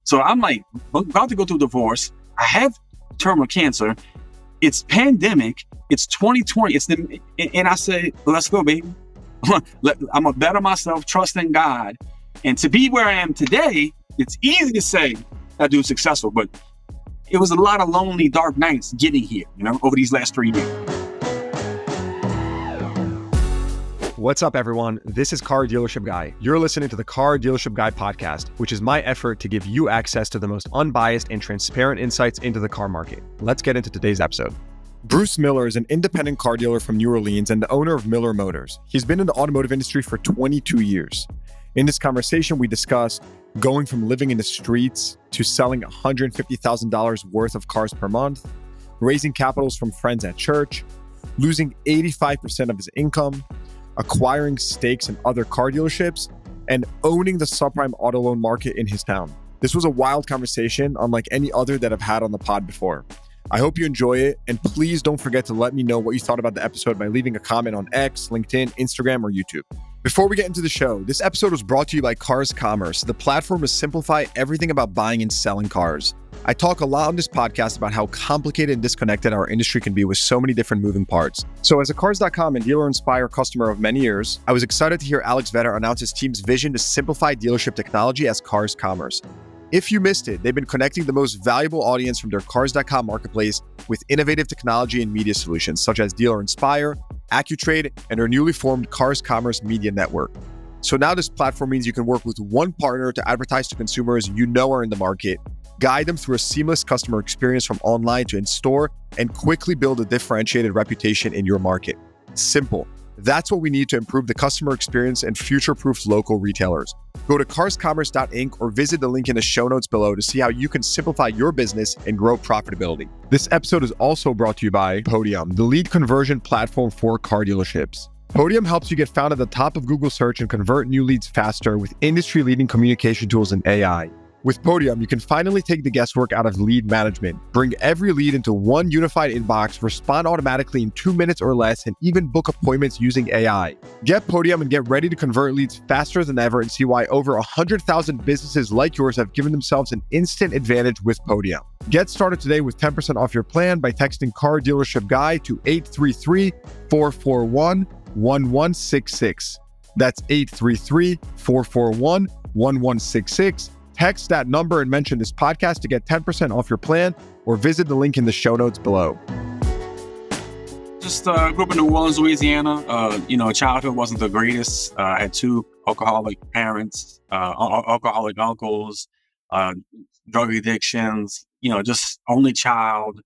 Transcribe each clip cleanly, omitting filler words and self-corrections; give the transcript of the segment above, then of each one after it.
So I'm like about to go through divorce. I have terminal cancer. It's pandemic. It's 2020. And I say, let's go, baby. I'm gonna better myself, trust in God. And to be where I am today, it's easy to say that dude's successful, but it was a lot of lonely, dark nights getting here, over these last 3 years. What's up, everyone? This is Car Dealership Guy. You're listening to the Car Dealership Guy podcast, which is my effort to give you access to the most unbiased and transparent insights into the car market. Let's get into today's episode. Bruce Miller is an independent car dealer from New Orleans and the owner of Miller Motors. He's been in the automotive industry for 22 years. In this conversation, we discussed going from living in the streets to selling $150,000 worth of cars per month, raising capitals from friends at church, losing 85% of his income, acquiring stakes in other car dealerships, and owning the subprime auto loan market in his town. This was a wild conversation, unlike any other that I've had on the pod before. I hope you enjoy it, and please don't forget to let me know what you thought about the episode by leaving a comment on X, LinkedIn, Instagram, or YouTube. Before we get into the show, this episode was brought to you by Cars Commerce, the platform to simplify everything about buying and selling cars. I talk a lot on this podcast about how complicated and disconnected our industry can be with so many different moving parts. So as a Cars.com and Dealer Inspire customer of many years, I was excited to hear Alex Vetter announce his team's vision to simplify dealership technology as Cars Commerce. If you missed it, they've been connecting the most valuable audience from their Cars.com marketplace with innovative technology and media solutions such as Dealer Inspire, AccuTrade, and their newly formed Cars Commerce Media Network. So now this platform means you can work with one partner to advertise to consumers you know are in the market, guide them through a seamless customer experience from online to in-store, and quickly build a differentiated reputation in your market. Simple. That's what we need to improve the customer experience and future-proof local retailers. Go to carscommerce.inc or visit the link in the show notes below to see how you can simplify your business and grow profitability. This episode is also brought to you by Podium, the lead conversion platform for car dealerships. Podium helps you get found at the top of Google search and convert new leads faster with industry-leading communication tools and AI. With Podium, you can finally take the guesswork out of lead management, bring every lead into one unified inbox, respond automatically in 2 minutes or less, and even book appointments using AI. Get Podium and get ready to convert leads faster than ever and see why over 100,000 businesses like yours have given themselves an instant advantage with Podium. Get started today with 10% off your plan by texting Car Dealership Guy to 833-441-1166. That's 833-441-1166. Text that number and mention this podcast to get 10% off your plan or visit the link in the show notes below. Just grew up in New Orleans, Louisiana. Childhood wasn't the greatest. I had 2 alcoholic parents, alcoholic uncles, drug addictions, just only child.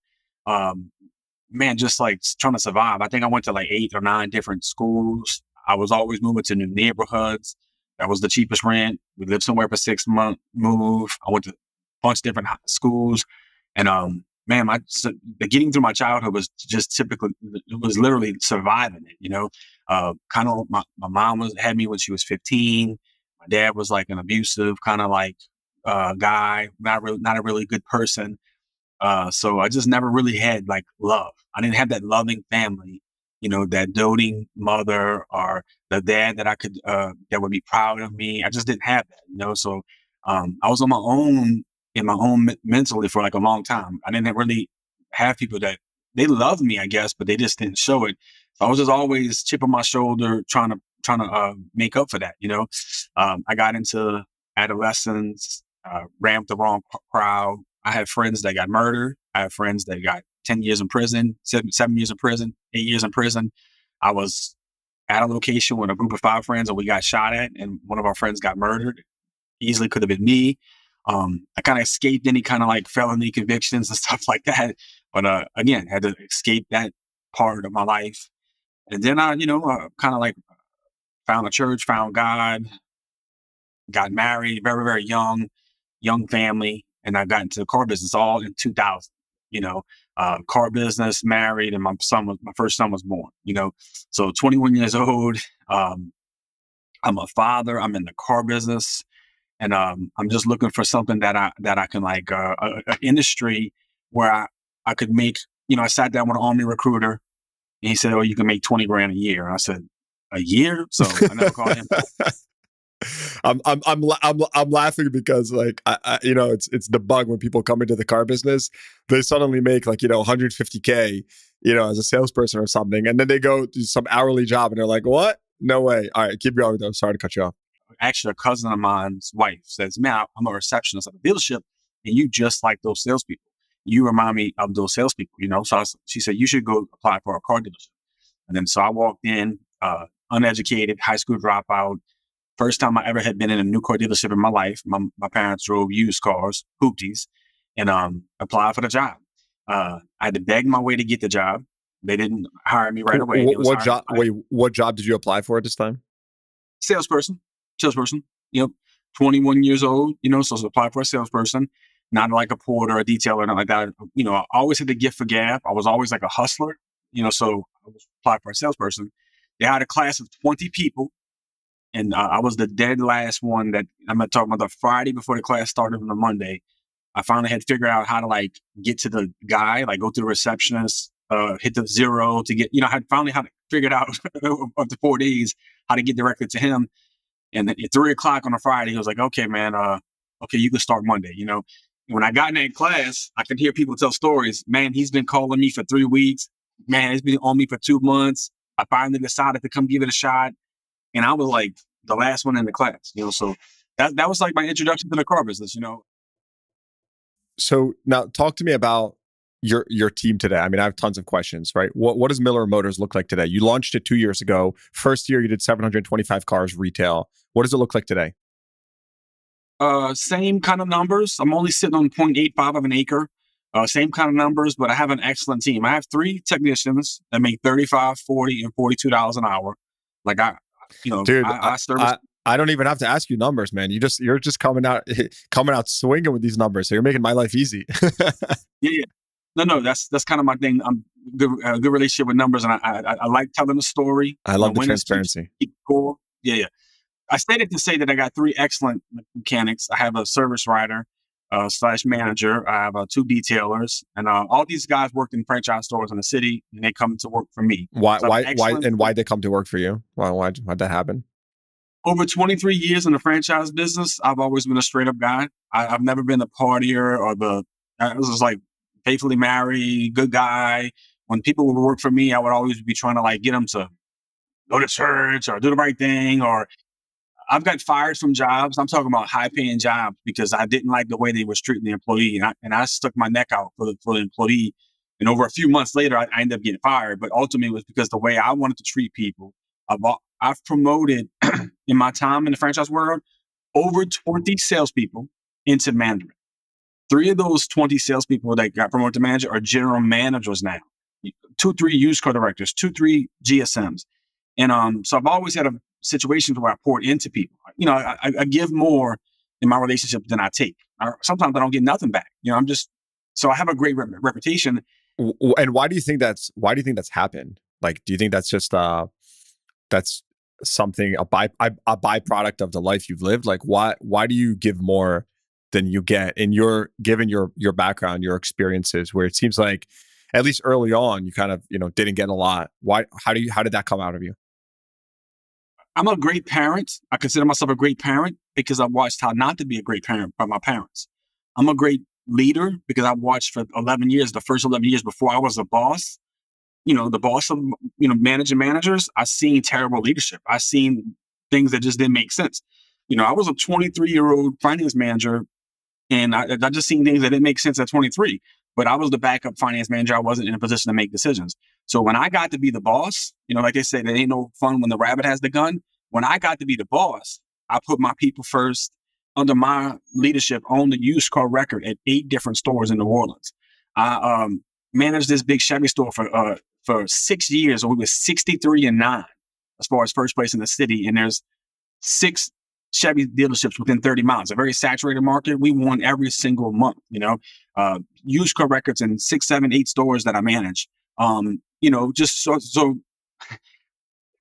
Just like trying to survive. I think I went to like 8 or 9 different schools. I was always moving to new neighborhoods. That was the cheapest rent. We lived somewhere for 6 months, move. I went to a bunch of different schools. And getting through my childhood was just typically, it was literally surviving it, kind of my mom had me when she was 15. My dad was like an abusive kind of like guy, not a really good person. So I just never really had like love. I didn't have that loving family, that doting mother or the dad that I could, that would be proud of me. I just didn't have that, So, I was on my own, mentally for like a long time. I didn't really have people that they loved me, I guess, but they just didn't show it. So I was just always chip on my shoulder, trying to make up for that. I got into adolescence, ran with the wrong crowd. I had friends that got murdered. I had friends that got 10 years in prison, 7 years in prison, 8 years in prison. I was at a location with a group of 5 friends and we got shot at, and one of our friends got murdered. Easily could have been me. I kind of escaped any kind of like felony convictions and stuff like that. But again, had to escape that part of my life. And then I, kind of like found a church, found God, got married very, very young family. And I got into the car business all in 2000, car business, married, and my first son was born, So 21 years old, I'm a father, I'm in the car business, and I'm just looking for something that I can like, an industry where I could make, I sat down with an Army recruiter and he said, "Oh, you can make 20 grand a year." And I said, "A year?" So I never called him. I'm laughing because like you know, it's the bug when people come into the car business, they suddenly make like, you know, 150K, you know, as a salesperson or something, and then they go do some hourly job and they're like, what? No way. All right, keep going though. Sorry to cut you off. Actually, a cousin of mine's wife says, "Man, I'm a receptionist at a dealership, and you just like those salespeople. You remind me of those salespeople, you know." So she said, "You should go apply for a car dealership." And then so I walked in, uneducated, high school dropout. First time I ever had been in a new car dealership in my life. My parents drove used cars, hoopties, and applied for the job. I had to beg my way to get the job. They didn't hire me right away. What job? Wait, what job did you apply for at this time? Salesperson, you know, 21 years old, you know, so apply for a salesperson, not like a porter or a detailer or nothing like that. You know, I always had the gift for gab. I was always like a hustler, you know, so I was applied for a salesperson. They had a class of 20 people, and I was the dead last one that I'm going to talk about the Friday before the class started on the Monday. I finally had figured out how to like get to the guy, like go to the receptionist, hit the 0 to get, you know, I had finally how to figure it out after 4 days, how to get directly to him. And then at 3 o'clock on a Friday, he was like, "Okay, man, okay, you can start Monday." You know, when I got in that class, I could hear people tell stories. Man, he's been calling me for 3 weeks. Man, he's been on me for 2 months. I finally decided to come give it a shot. And I was like the last one in the class, you know, so that was like my introduction to the car business, you know. So now talk to me about your team today. I mean, I have tons of questions, right? What does Miller Motors look like today? You launched it 2 years ago. First year, you did 725 cars retail. What does it look like today? Same kind of numbers. I'm only sitting on 0.85 of an acre. Same kind of numbers, but I have an excellent team. I have 3 technicians that make $35, $40, and $42 an hour. Like dude, I service. I don't even have to ask you numbers, man. You're just coming out swinging with these numbers. So you're making my life easy. Yeah. No, that's kind of my thing. I'm good relationship with numbers, and I like telling the story. I love the transparency. Yeah. I stated to say that I got 3 excellent mechanics. I have a service writer / manager. I have 2 detailers, and all these guys worked in franchise stores in the city, and they come to work for me. Why'd they come to work for you? Why'd that happen? Over 23 years in the franchise business, I've always been a straight up guy. I've never been the partier or it was just like faithfully married, good guy. When people would work for me, I would always be trying to like get them to go to church or do the right thing. Or I've got fired from jobs. I'm talking about high paying jobs because I didn't like the way they were treating the employee. And I stuck my neck out for the employee. And over a few months later, I ended up getting fired. But ultimately it was because the way I wanted to treat people. I've promoted in my time in the franchise world over 20 salespeople into management. 3 of those 20 salespeople that got promoted to manager are general managers now. 2, 3 used car directors, 2, 3 GSMs. And so I've always had a situation where I poured into people. You know, I give more in my relationship than I take. Sometimes I don't get nothing back. You know, so I have a great reputation. And why do you think that's happened? Like, do you think that's just that's something a byproduct of the life you've lived? Like, why do you give more than you get given your background, your experiences, where it seems like at least early on you kind of, you know, didn't get a lot? How did that come out of you? I'm a great parent. I consider myself a great parent because I watched how not to be a great parent by my parents. I'm a great leader because I watched for 11 years, the first 11 years before I was a boss. You know, the boss of, you know, managing managers, I seen terrible leadership. I seen things that just didn't make sense. You know, I was a 23-year-old finance manager, and I just seen things that didn't make sense at 23. But I was the backup finance manager. I wasn't in a position to make decisions. So when I got to be the boss, you know, like they say, there ain't no fun when the rabbit has the gun. When I got to be the boss, I put my people first. Under my leadership, owned the used car record at 8 different stores in New Orleans. I managed this big Chevy store for 6 years, and we were 63-9 as far as first place in the city. And there's 6 Chevy dealerships within 30 miles, a very saturated market. We won every single month, you know, used car records in 6, 7, 8 stores that I manage. You know, just so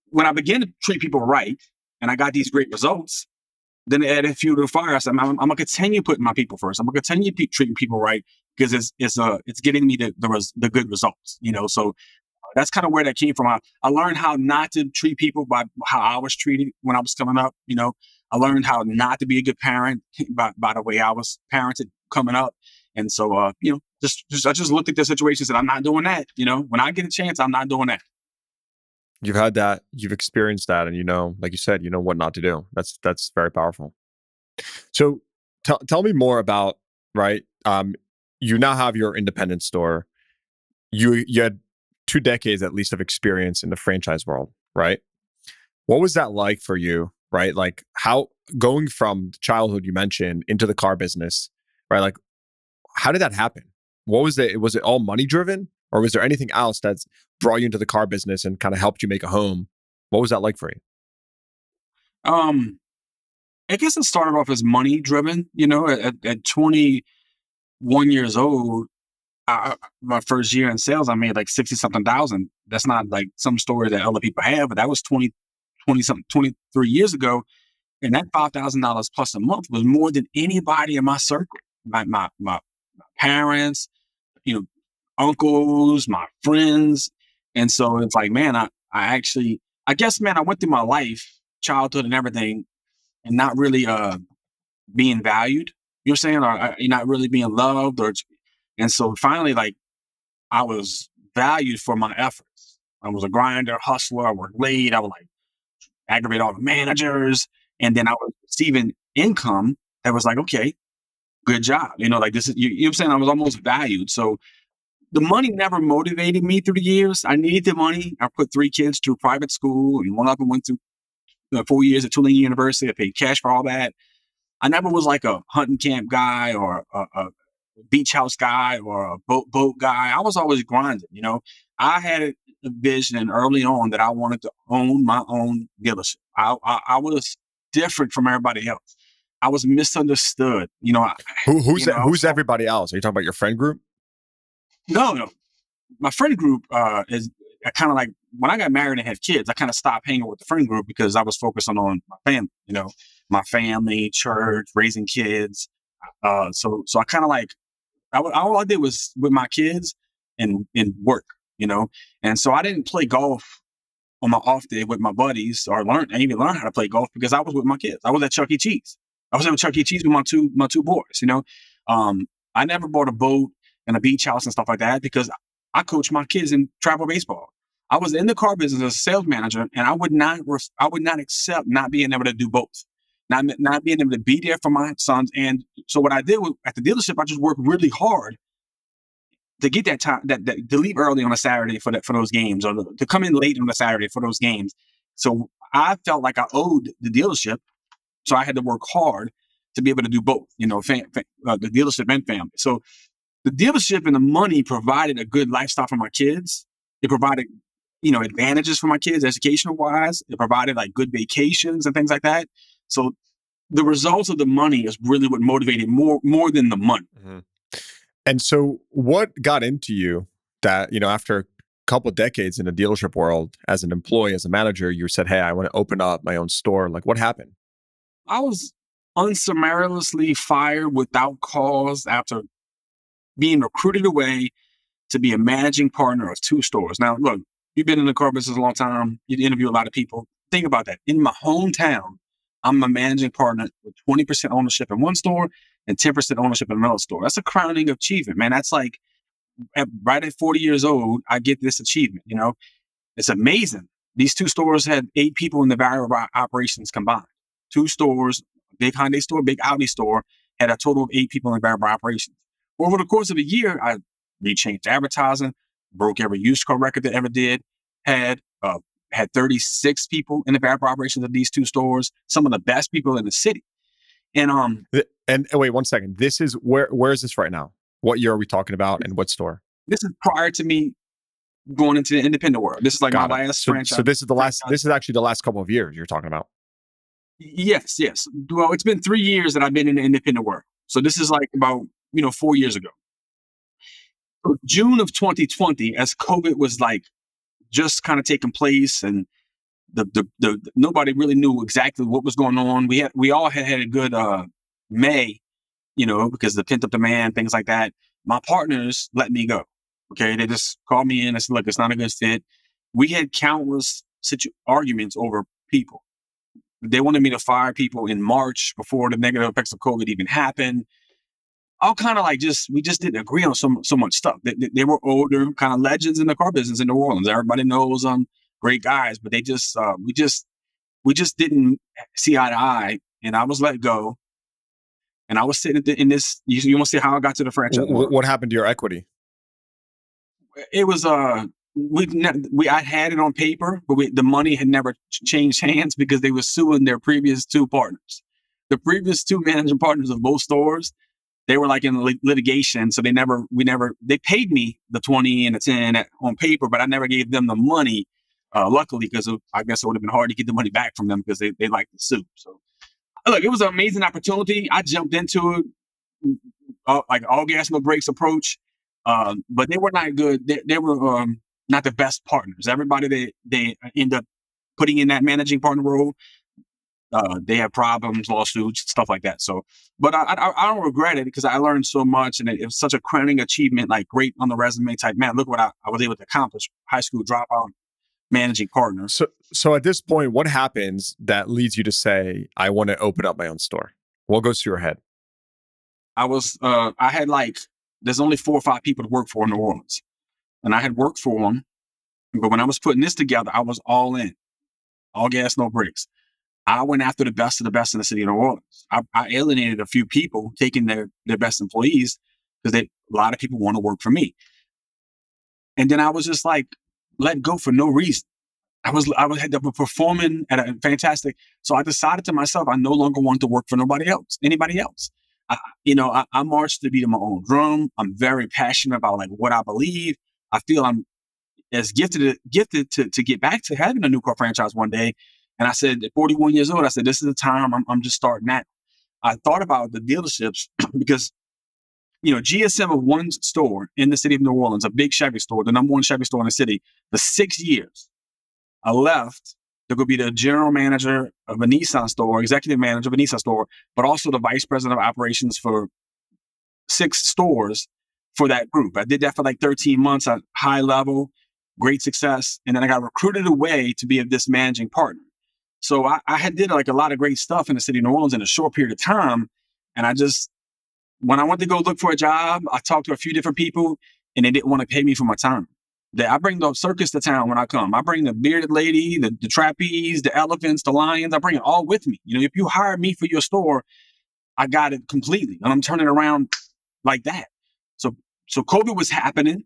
when I began to treat people right and I got these great results, then it added fuel to the fire. I said, I'm going to continue putting my people first. I'm going to continue treating people right because it's getting me the good results, you know? So that's kind of where that came from. I learned how not to treat people by how I was treated when I was coming up. You know, I learned how not to be a good parent by the way I was parented coming up. And so, I just looked at the situation and said, I'm not doing that. When I get a chance, I'm not doing that. You've had that, you've experienced that, and like you said, you know what not to do. That's very powerful. So tell me more about, right? You now have your independent store. You had 2 decades at least of experience in the franchise world, right? What was that like for you, right? Like how going from childhood you mentioned into the car business, right? Like how did that happen? What was it? Was it all money driven, or was there anything else that's brought you into the car business and kind of helped you make a home? What was that like for you? I guess it started off as money driven. At 21 years old, my first year in sales, I made like 60 something thousand. That's not like some story that other people have, but that was 23 years ago. And that $5,000 plus a month was more than anybody in my circle. My parents, uncles, my friends. And so it's like, man, I guess, man, I went through my life, childhood and everything, and not really being valued, you know what I'm saying? Or not really being loved. And so finally, like, I was valued for my efforts. I was a grinder, hustler. I worked late. I would like aggravate all the managers. And then I was receiving income that was like, okay, good job. Like this is, you know what I'm saying? I was almost valued. So the money never motivated me through the years. I needed the money. I put 3 kids through private school, and one of them went through 4 years at Tulane University. I paid cash for all that. I never was like a hunting camp guy or a beach house guy or a boat guy. I was always grinding. I had a vision early on that I wanted to own my own dealership. I was different from everybody else. I was misunderstood. Who's everybody else? Are you talking about your friend group? No. My friend group is kind of like when I got married and had kids, I kind of stopped hanging with the friend group because I was focusing on my family, my family, church, raising kids. So I kind of like, all I did was with my kids and work, and so I didn't play golf on my off day with my buddies or I even learned how to play golf because I was with my kids. I was at Chuck E. Cheese. I was at Chuck E. Cheese with my two boys, I never bought a boat and a beach house and stuff like that because I coached my kids in travel baseball. I was in the car business as a sales manager, and I would not accept not being able to do both, not being able to be there for my sons. And so what I did at the dealership, I just worked really hard to get that time, to leave early on a Saturday for those games, or to come in late on a Saturday for those games. So I felt like I owed the dealership, so I had to work hard to be able to do both, the dealership and family. So the dealership and the money provided a good lifestyle for my kids. It provided, advantages for my kids, educational wise. It provided like good vacations and things like that. So the results of the money is really what motivated more than the money. Mm-hmm. And so what got into you that, after a couple of decades in the dealership world as an employee, as a manager, you said, hey, I want to open up my own store. Like what happened? I was unsummarily fired without cause after being recruited away to be a managing partner of 2 stores. Now, look, you've been in the car business a long time. You interview a lot of people. Think about that. In my hometown, I'm a managing partner with 20% ownership in one store and 10% ownership in another store. That's a crowning achievement, man. That's like right at 40 years old, I get this achievement. It's amazing. These 2 stores had 8 people in the variable operations combined. 2 stores, big Hyundai store, big Audi store, had a total of 8 people in variable operations. Over the course of a year, I rechanged advertising, broke every used car record that ever did, had 36 people in the variable operations of these 2 stores, some of the best people in the city. And wait 1 second. This is where is this right now? What year are we talking about and what store? This is prior to me going into the independent world. This is like my last franchise. So this is actually the last couple of years you're talking about. Yes. Well, it's been 3 years that I've been in the independent world. So this is like about 4 years ago. So June of 2020, as COVID was like just kind of taking place, and the nobody really knew exactly what was going on. We all had a good May, because of the pent up demand, things like that. My partners let me go. Okay, they just called me in and said, "Look, it's not a good fit." We had countless arguments over people. They wanted me to fire people in March before the negative effects of COVID even happened. All kind of like we just didn't agree on so much stuff. They were older kind of legends in the car business in New Orleans. Everybody knows great guys, but we just didn't see eye to eye. And I was let go. And I was sitting in this. You want to see how I got to the franchise? What happened to your equity? It was I had it on paper, but the money had never changed hands because they were suing their previous two partners. The previous two managing partners of both stores, they were like in litigation, so they paid me the 20 and the 10 on paper, but I never gave them the money. Luckily, because I guess it would have been hard to get the money back from them because they like to sue. So, look, it was an amazing opportunity. I jumped into it like all gas, no brakes approach, but they were not good. They were not the best partners. Everybody they end up putting in that managing partner role, they have problems, lawsuits, stuff like that. So, but I don't regret it because I learned so much, and it was such a crowning achievement, like great on the resume type. Man, look what I was able to accomplish. High school dropout, managing partner. So at this point, what happens that leads you to say, I want to open up my own store? What goes through your head? I had there's only 4 or 5 people to work for in New Orleans, and I had worked for them. But when I was putting this together, I was all in, all gas, no brakes. I went after the best of the best in the city of New Orleans. I alienated a few people, taking their best employees because a lot of people want to work for me. And then I was just let go for no reason. I had been performing at a fantastic. So I decided to myself, I no longer want to work for anybody else. I march to the beat of my own drum. I'm very passionate about what I believe. I feel I'm as gifted to get back to having a new car franchise one day. And I said, at 41 years old, I said, this is the time. I'm just starting that. I thought about the dealerships because, GSM of one store in the city of New Orleans, a big Chevy store, the number one Chevy store in the city, for 6 years, I left to go be the general manager of a Nissan store, executive manager of a Nissan store, but also the vice president of operations for 6 stores for that group. I did that for 13 months at high level, great success. And then I got recruited away to be this managing partner. So I had did a lot of great stuff in the city of New Orleans in a short period of time. And when I went to go look for a job, I talked to a few different people and they didn't want to pay me for my time. I bring the circus to town when I come. I bring the bearded lady, the trapeze, the elephants, the lions. I bring it all with me. If you hire me for your store, I got it completely. And I'm turning around like that. So COVID was happening.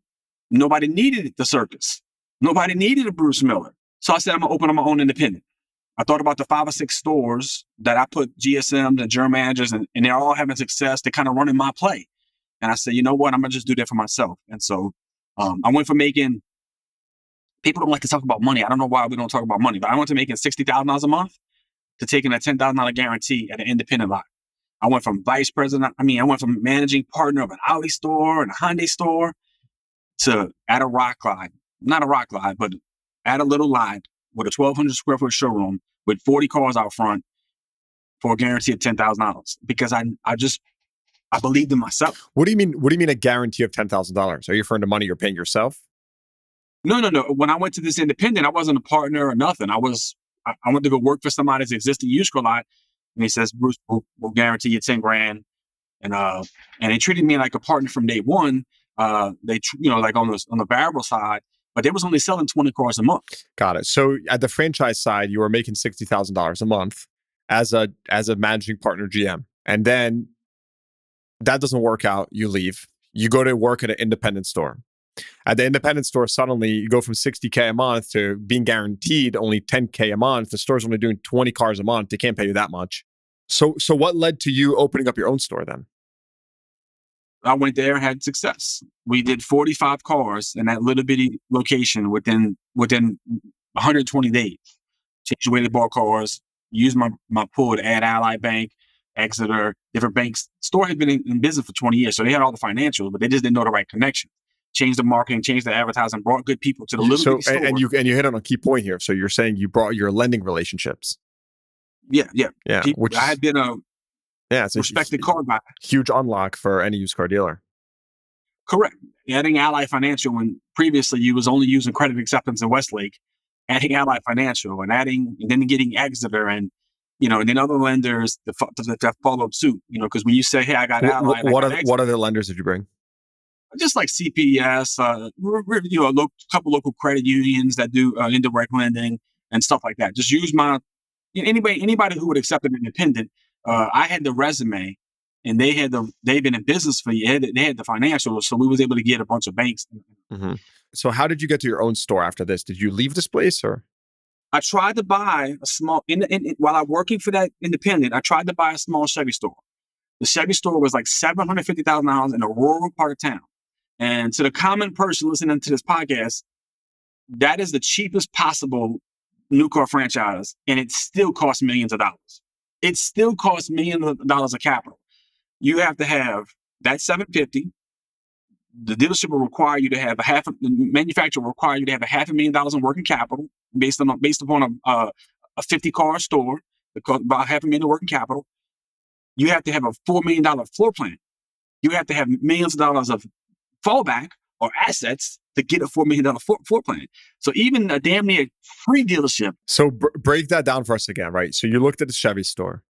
Nobody needed the circus. Nobody needed a Bruce Miller. So I said, I'm going to open up my own independent. I thought about the 5 or 6 stores that I put GSMs and general managers and they're all having success. They're kind of running my play. And I said, you know what? I'm going to just do that for myself. And so I went from making, people don't like to talk about money. I don't know why we don't talk about money, but I went to making $60,000 a month to taking a $10,000 guarantee at an independent lot. I went from managing partner of an Audi store and a Hyundai store to at a rock lot, not a rock lot, but at a little lot with a 1,200 square foot showroom with 40 cars out front for a guarantee of $10,000 because I believed in myself. What do you mean? What do you mean a guarantee of $10,000? Are you referring to money you're paying yourself? No. When I went to this independent, I wasn't a partner or nothing. I went to go work for somebody's existing used car lot, and he says, Bruce, we'll guarantee you $10,000, and they treated me like a partner from day one. They on the variable side. But they was only selling 20 cars a month. Got it. So at the franchise side, you were making $60,000 a month as a managing partner GM. And then that doesn't work out. You leave. You go to work at an independent store. At the independent store, suddenly you go from $60K a month to being guaranteed only $10K a month. The store's only doing 20 cars a month. They can't pay you that much. So what led to you opening up your own store then? I went there and had success. We did 45 cars in that little bitty location within 120 days. Changed the way they bought cars, used my pool to add Ally Bank, Exeter, different banks. Store had been in business for 20 years, so they had all the financials, but they just didn't know the right connection. Changed the marketing, changed the advertising, brought good people to the little bitty store. And you hit on a key point here. So you're saying you brought your lending relationships. Yeah. People, I had been a respected car guy. Huge unlock for any used car dealer. Correct. Adding Ally Financial when previously you was only using credit acceptance in Westlake, adding Ally Financial and then getting Exeter and and then other lenders that followed suit, because when you say, hey, I got Ally, what other lenders did you bring? Just like CPS, a couple local credit unions that do indirect lending and stuff like that. Just use anybody who would accept an independent. I had the resume, and they've been in business for years. They had the financials, so we was able to get a bunch of banks. Mm-hmm. So how did you get to your own store after this? Did you leave this place, or? I tried to buy a small, while I'm working for that independent, I tried to buy a small Chevy store. The Chevy store was like $750,000 in a rural part of town. And to the common person listening to this podcast, that is the cheapest possible new car franchise. And it still costs millions of dollars. It still costs millions of dollars of capital. You have to have that $750,000. The dealership will require you to have the manufacturer will require you to have $500,000 in working capital based upon a 50-car store that costs about $500,000 in working capital. You have to have a $4 million floor plan. You have to have millions of dollars of fallback or assets to get a $4 million floor plan. So even a damn near free dealership. So break that down for us again, right? So you looked at the Chevy store.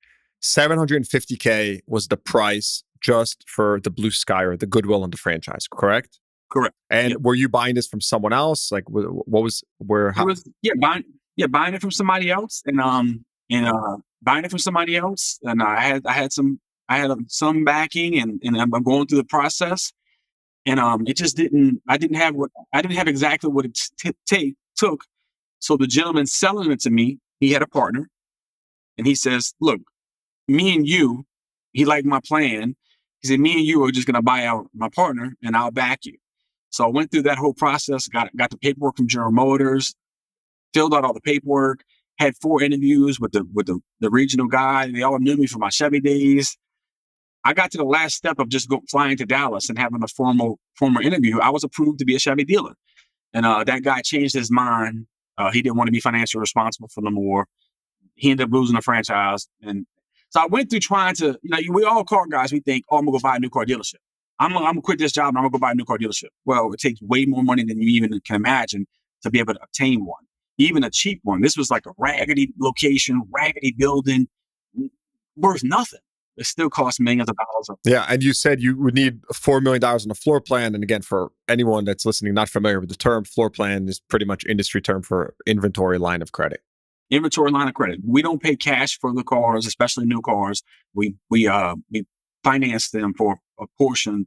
$750K was the price just for the Blue Sky or the goodwill on the franchise, correct? Correct. And yep. Were you buying this from someone else? Like, buying it from somebody else, and buying it from somebody else, and I had some backing, and I'm going through the process, and it just didn't. I didn't have exactly what it took. So the gentleman selling it to me, he had a partner, and he says, "Look, me and you," he liked my plan. He said, "Me and you are just going to buy out my partner, and I'll back you." So I went through that whole process, got the paperwork from General Motors, filled out all the paperwork, had 4 interviews with the regional guy. They all knew me from my Chevy days. I got to the last step of just flying to Dallas and having a formal interview. I was approved to be a Chevy dealer. And that guy changed his mind. He didn't want to be financially responsible for no more. He ended up losing the franchise. And so I went through trying to, we all car guys, we think, oh, I'm going to go buy a new car dealership. I'm going to quit this job and I'm going to go buy a new car dealership. Well, it takes way more money than you even can imagine to be able to obtain one, even a cheap one. This was like a raggedy location, raggedy building, worth nothing. It still costs millions of dollars. Yeah, and you said you would need $4 million on a floor plan. And again, for anyone that's listening, not familiar with the term, floor plan is pretty much industry term for inventory line of credit. Inventory line of credit. We don't pay cash for the cars, especially new cars. We finance them for a portion.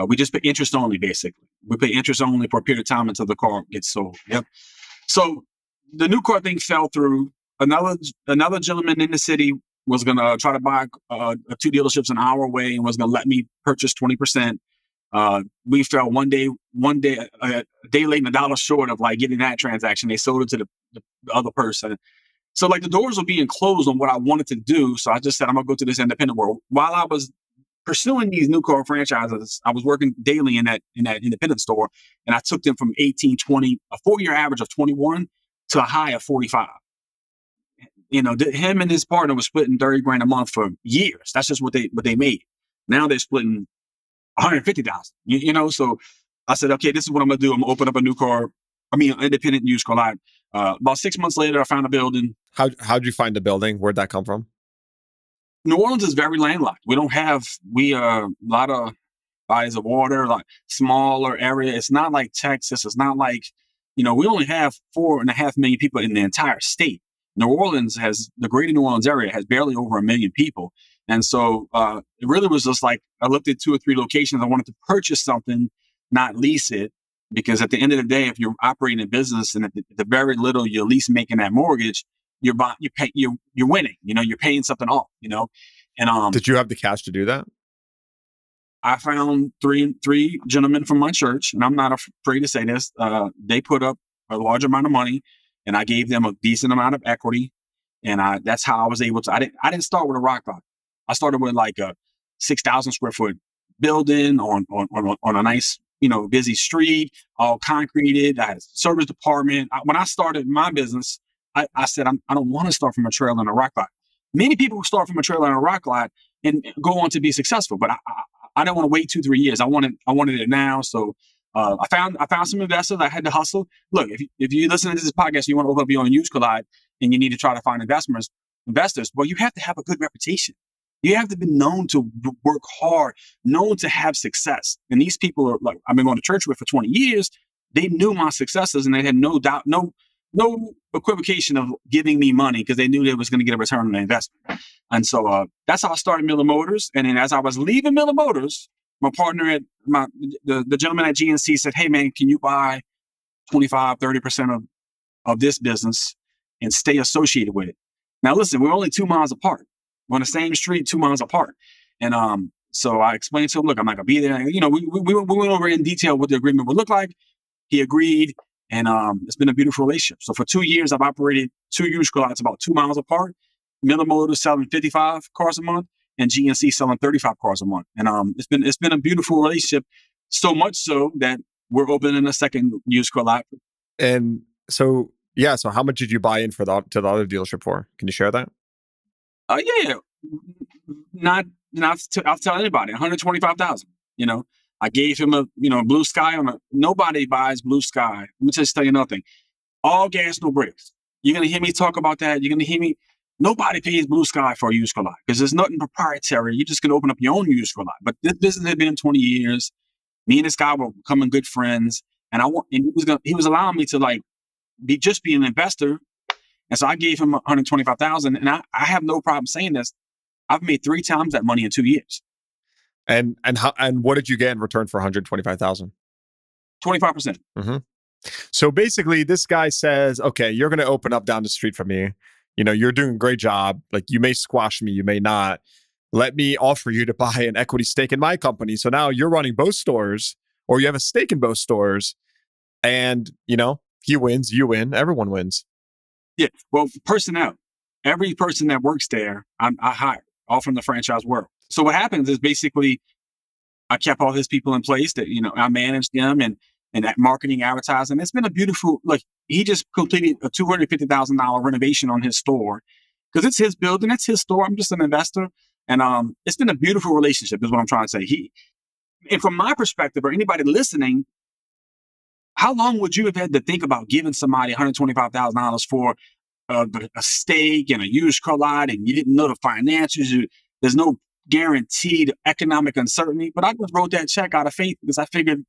We just pay interest only, basically. We pay interest only for a period of time until the car gets sold. Yep. So the new car thing fell through. Another gentleman in the city was going to try to buy 2 dealerships an hour away and was going to let me purchase 20%. We fell one day, a day late and a dollar short of like getting that transaction. They sold it to the other person. So like the doors were being closed on what I wanted to do. So I just said, I'm going to go to this independent world. While I was pursuing these new car franchises, I was working daily in that independent store. And I took them from 18, 20, a 4-year average of 21 to a high of 45. Him and his partner was splitting $30,000 a month for years. That's just what they made. Now they're splitting $150,000. So I said, okay, this is what I'm gonna do. I'm gonna open up an independent used car lot. About 6 months later, I found a building. How'd you find the building? Where'd that come from? New Orleans is very landlocked. We a lot of bodies of water, like smaller area. It's not like Texas. It's not like, we only have 4.5 million people in the entire state. New Orleans the greater New Orleans area has barely over 1 million people. And so it really was just like, I looked at 2 or 3 locations. I wanted to purchase something, not lease it. Because at the end of the day, if you're operating a business and at the very little you're at least making that mortgage, you're winning. You're paying something off. And did you have the cash to do that? I found three gentlemen from my church, and I'm not afraid to say this. They put up a large amount of money, and I gave them a decent amount of equity, and that's how I was able to. I didn't start with a rock bottom. I started with like a 6,000 square foot building on a nice, busy street, all concreted. I had a service department. When I started my business, I said, I don't want to start from a trailer and a rock lot. Many people start from a trailer and a rock lot and go on to be successful, but I don't want to wait 2-3 years. I wanted it now. So I found some investors. I had to hustle. Look, if you listen to this podcast, you want to open up your own used car lot and you need to try to find investors, investors, well, you have to have a good reputation. You have to be known to work hard, known to have success. And these people are like, I've been going to church with for 20 years. They knew my successes and they had no doubt, no equivocation of giving me money because they knew they was going to get a return on the investment. And so that's how I started Miller Motors. And then as I was leaving Miller Motors, my partner at the gentleman at GNC said, hey man, can you buy 25, 30% of this business and stay associated with it? Now listen, we're only 2 miles apart. We're on the same street, 2 miles apart. And so I explained to him, look, I'm not gonna be there. You know, we went over in detail what the agreement would look like. He agreed, and it's been a beautiful relationship. So for 2 years, I've operated 2 used car lots about 2 miles apart. Miller Motors selling 55 cars a month, and GNC selling 35 cars a month. And it's been a beautiful relationship, so much so that we're opening a second used car lot. And so, yeah, so how much did you buy in to the other dealership for? Can you share that? Yeah. I'll tell anybody, $125,000. You know, I gave him a blue sky nobody buys blue sky. Let me just tell you nothing. All gas, no brakes. You're gonna hear me talk about that. You're gonna hear me. Nobody pays blue sky for a used car lot because there's nothing proprietary. You're just gonna open up your own used car lot. But this business had been 20 years. Me and this guy were becoming good friends, and he was allowing me to like be an investor. And so I gave him $125,000, and I have no problem saying this. I've made 3 times that money in 2 years. And what did you get in return for $125,000? 25%. Mm-hmm. So basically, this guy says, "Okay, you're going to open up down the street from me. You know, you're doing a great job. Like, you may squash me, you may not. Let me offer you to buy an equity stake in my company. So now you're running both stores, or you have a stake in both stores, and you know, he wins, you win, everyone wins." Yeah. Well, personnel. Every person that works there, I hire, all from the franchise world. So what happens is basically I kept all his people in place that, you know, I managed them and that marketing, advertising. It's been a beautiful, like, he just completed a $250,000 renovation on his store because it's his building. It's his store. I'm just an investor. And it's been a beautiful relationship is what I'm trying to say. And from my perspective, or anybody listening, how long would you have had to think about giving somebody $125,000 for a stake and a used car lot, and you didn't know the financials? There's no guaranteed economic uncertainty. But I just wrote that check out of faith because I figured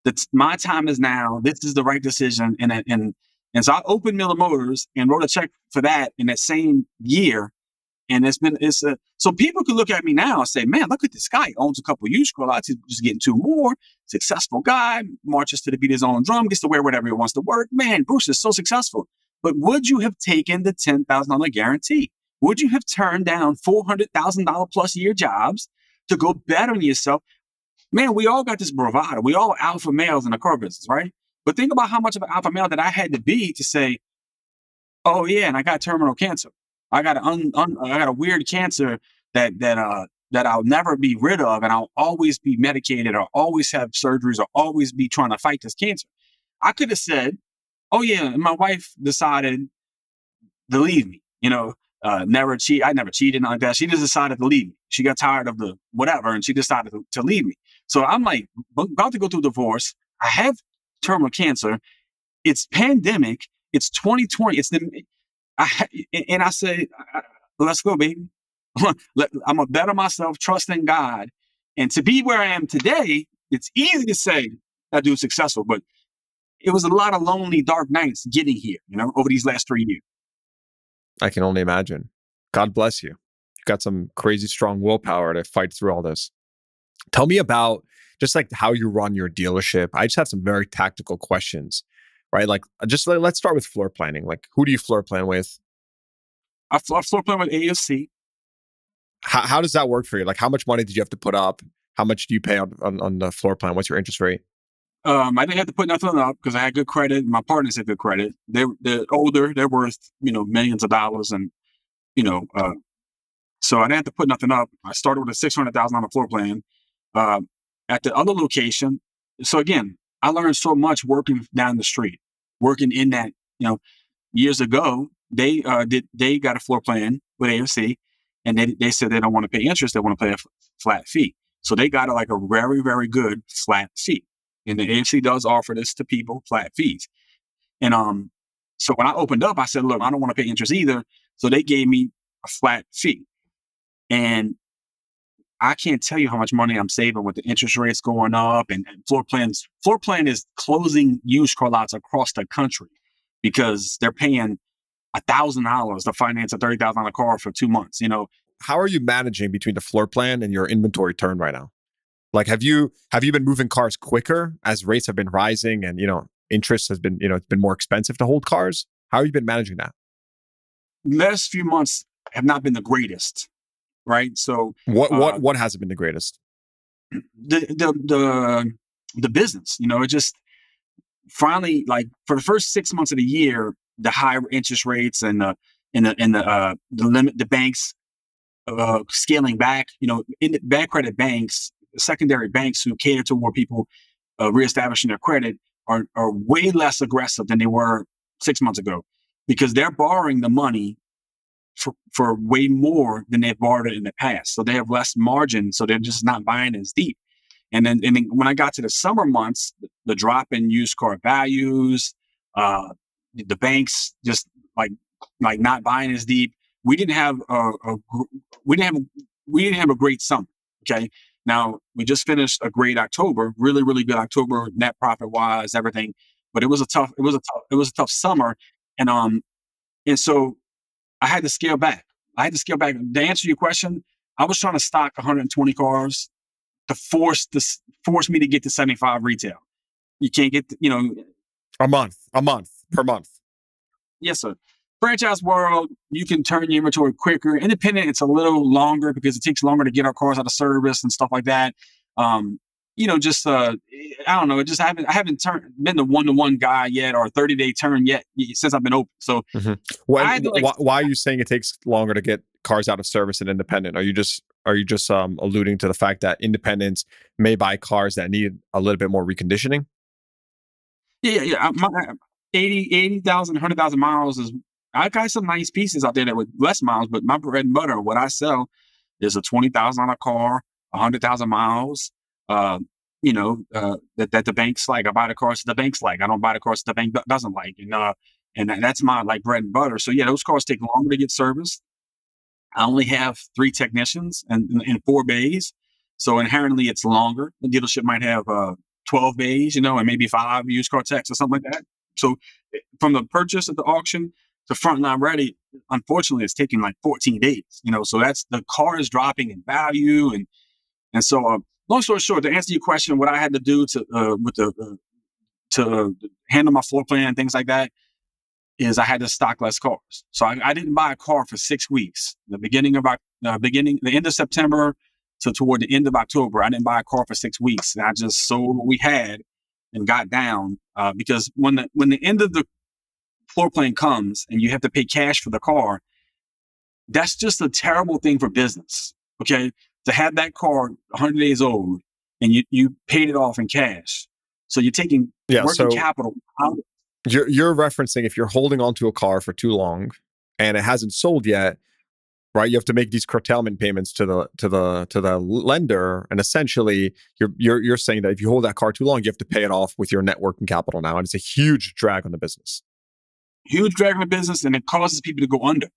that my time is now. This is the right decision. And so I opened Miller Motors and wrote a check for that in that same year. And so people could look at me now and say, man, look at this guy. He owns a couple of used car lots. He's just getting 2 more. Successful guy, marches to the beat of his own drum, gets to wear whatever he wants to work. Man, Bruce is so successful. But would you have taken the $10,000 guarantee? Would you have turned down $400,000 plus year jobs to go better on yourself? Man, we all got this bravado. We all alpha males in the car business, right? But think about how much of an alpha male that I had to be to say, oh yeah, and I got terminal cancer. I got a weird cancer that I'll never be rid of, and I'll always be medicated, or always have surgeries, or always be trying to fight this cancer. I could have said, oh yeah, and my wife decided to leave me. You know, never cheat. I never cheated like that. She just decided to leave me. She got tired of the whatever, and she decided to leave me. So I'm like about to go through a divorce. I have terminal cancer. It's pandemic. It's 2020. I say, let's go, baby. I'm gonna better myself, trust in God. And to be where I am today, it's easy to say that dude's successful, but it was a lot of lonely, dark nights getting here, you know, over these last 3 years. I can only imagine. God bless you. You've got some crazy strong willpower to fight through all this. Tell me about just like how you run your dealership. I just have some very tactical questions, right? Like, let's start with floor planning. Like, who do you floor plan with? I floor plan with AFC. How does that work for you? Like, how much money did you have to put up? How much do you pay on the floor plan? What's your interest rate? I didn't have to put nothing up because I had good credit. My partners had good credit. They're older. They're worth, millions of dollars. And, so I didn't have to put nothing up. I started with a $600,000 floor plan at the other location. So again, I learned so much working down the street, working in that, years ago, they got a floor plan with AFC, and they said they don't want to pay interest. They want to pay a flat fee. So they got a very, very good flat fee. And the AFC does offer this to people, flat fees. And so when I opened up, I said, look, I don't want to pay interest either. So they gave me a flat fee. And I can't tell you how much money I'm saving with the interest rates going up and floor plans. Floor plan is closing used car lots across the country because they're paying $1,000 to finance a $30,000 car for 2 months. How are you managing between the floor plan and your inventory turn right now? Like, have you been moving cars quicker as rates have been rising and, interest has been, it's been more expensive to hold cars? How have you been managing that? Last few months have not been the greatest, right? So what hasn't been the greatest? The business, it just finally, like, for the first 6 months of the year, the higher interest rates and the limit, the banks scaling back, in the bad credit banks, secondary banks who cater to more people reestablishing their credit are way less aggressive than they were 6 months ago, because they're borrowing the money for way more than they've borrowed it in the past. So they have less margin. So they're just not buying as deep. And then when I got to the summer months, the drop in used car values, the banks just like not buying as deep. We didn't have a great summer. Okay. Now we just finished a great October, really, really good October, net profit wise, everything. But it was a tough summer. And so I had to scale back. To answer your question, I was trying to stock 120 cars to force me to get to 75 retail. You can't get, a month per month. Yes, sir. Franchise world, you can turn your inventory quicker. Independent, it's a little longer because it takes longer to get our cars out of service and stuff like that. I don't know. I haven't been the 1-to-1 guy yet or a 30-day turn yet since I've been open. So why are you saying it takes longer to get cars out of service in independent? Are you just alluding to the fact that independents may buy cars that need a little bit more reconditioning? Yeah. My 80,000, 100,000 miles is. I got some nice pieces out there that with less miles, but my bread and butter, what I sell, is a $20,000 car, 100,000 miles. That the banks like. I buy the cars the banks like. I don't buy the cars the bank doesn't like. And that's my bread and butter. So yeah, those cars take longer to get serviced. I only have 3 technicians and 4 bays, so inherently it's longer. The dealership might have 12 bays, and maybe 5 used car techs or something like that. So from the purchase at the auction to front line ready, unfortunately, it's taking 14 days. So that's the car is dropping in value, and so. Long story short, to answer your question, what I had to do to handle my floor plan and things like that is I had to stock less cars. So I didn't buy a car for 6 weeks. The end of September to toward the end of October, I didn't buy a car for 6 weeks. And I just sold what we had and got down because when the end of the floor plan comes and you have to pay cash for the car, that's just a terrible thing for business. Okay. To have that car 100 days old and you paid it off in cash. So you're taking working capital out. You're referencing if you're holding onto a car for too long and it hasn't sold yet, right? You have to make these curtailment payments to the lender. And essentially you're saying that if you hold that car too long, you have to pay it off with your net working capital now. And it's a huge drag on the business. Huge drag on the business, and it causes people to go under.